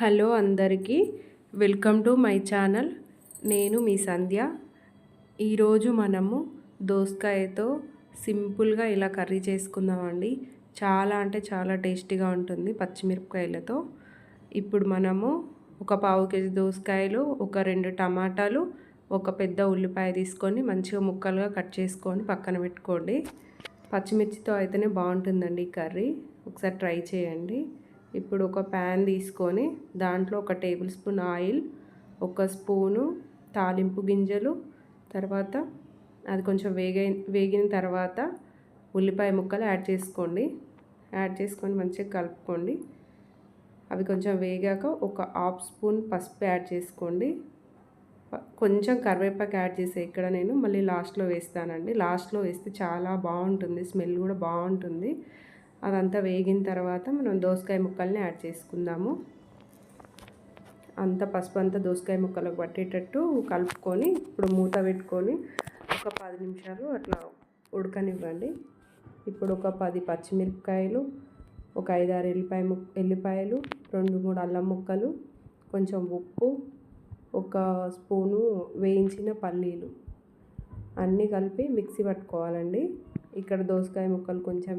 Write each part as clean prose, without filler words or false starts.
Hello అందరికీ welcome to my channel. నేను మీ సంధ్య. ఈరోజు మనము దోసకాయతో సింపుల్గా ఇలా కర్రీ చేసుకుందామండి. చాలా అంటే చాలా టేస్టీగా ఉంటుంది పచ్చిమిరపకాయలతో. ఇప్పుడు మనము ఒక పావు కేజీ దోసకాయలు, ఒక 2 టమాటాలు, ఒక పెద్ద ఉల్లిపాయ తీసుకొని మంచిగా ముక్కలుగా కట్ చేసుకొని పక్కన పెట్టుకోండి. పచ్చిమిర్చితో అయితేనే బాగుంటుందండి ఈ కర్రీ. ఒకసారి ట్రై చేయండి. ఇప్పుడు ఒక ప్యాన్ తీసుకొని దాంట్లో ఒక టేబుల్ స్పూన్ ఆయిల్, ఒక స్పూను తాలింపు గింజలు, తర్వాత అది కొంచెం వేగిన తర్వాత ఉల్లిపాయ ముక్కలు యాడ్ చేసుకొని మంచిగా కలుపుకోండి. అవి కొంచెం వేగాక ఒక హాఫ్ స్పూన్ పసుపు యాడ్ చేసుకోండి. కొంచెం కరివేపాకు యాడ్ చేసే ఇక్కడ నేను మళ్ళీ లాస్ట్లో వేస్తానండి. లాస్ట్లో వేస్తే చాలా బాగుంటుంది, స్మెల్ కూడా బాగుంటుంది. అదంతా వేగిన తర్వాత మనం దోసకాయ ముక్కల్ని యాడ్ చేసుకుందాము. అంత పసుపు అంతా దోసకాయ ముక్కలకు పట్టేటట్టు కలుపుకొని ఇప్పుడు మూత పెట్టుకొని ఒక 10 నిమిషాలు అట్లా ఉడకనివ్వండి. ఇప్పుడు ఒక 10 పచ్చిమిరపకాయలు, ఒక 5-6 ఎల్లిపాయలు, 2-3 అల్లం ముక్కలు, కొంచెం ఉప్పు, ఒక స్పూను వేయించిన పల్లీలు అన్నీ కలిపి మిక్సీ పట్టుకోవాలండి. ఇక్కడ దోసకాయ ముక్కలు కొంచెం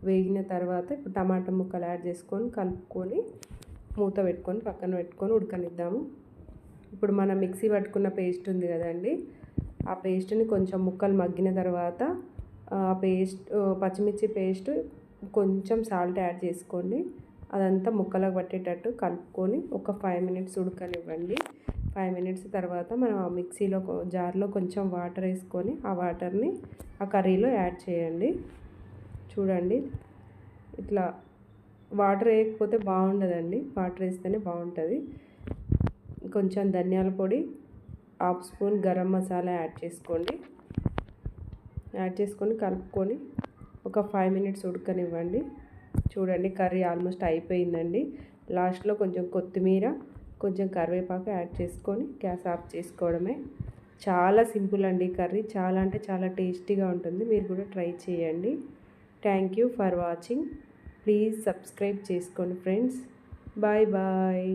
వేగిన తర్వాత ఇప్పుడు టమాటా ముక్కలు యాడ్ చేసుకొని కలుపుకొని మూత పెట్టుకొని పక్కన పెట్టుకొని ఉడకనిద్దాము. ఇప్పుడు మనం మిక్సీ పట్టుకున్న పేస్ట్ ఉంది కదండి, ఆ పేస్ట్ని కొంచెం ముక్కలు మగ్గిన తర్వాత పచ్చిమిర్చి పేస్ట్ కొంచెం సాల్ట్ యాడ్ చేసుకోండి. అదంతా ముక్కలకు పట్టేటట్టు కలుపుకొని ఒక 5 మినిట్స్ ఉడకనివ్వండి. 5 మినిట్స్ తర్వాత మనం ఆ మిక్సీలో జార్లో కొంచెం వాటర్ వేసుకొని ఆ వాటర్ని ఆ కర్రీలో యాడ్ చేయండి. చూడండి, ఇట్లా వాటర్ వేయకపోతే బాగుండదండి, వాటర్ వేస్తేనే బాగుంటుంది. కొంచెం ధనియాల పొడి, half spoon garam masala add చేసుకొని కలుపుకొని ఒక 5 మినిట్స్ ఉడకనివ్వండి. చూడండి, కర్రీ ఆల్మోస్ట్ అయిపోయిందండి. లాస్ట్లో కొంచెం కొత్తిమీర, కొంచెం కరివేపాకు యాడ్ చేసుకొని గ్యాస్ ఆఫ్ చేసుకోవడమే. చాలా సింపుల్ అండి కర్రీ. చాలా అంటే చాలా టేస్టీగా ఉంటుంది. మీరు కూడా ట్రై చేయండి. Thank you for watching. Please subscribe చేసుకోండి ఫ్రెండ్స్. Bye bye.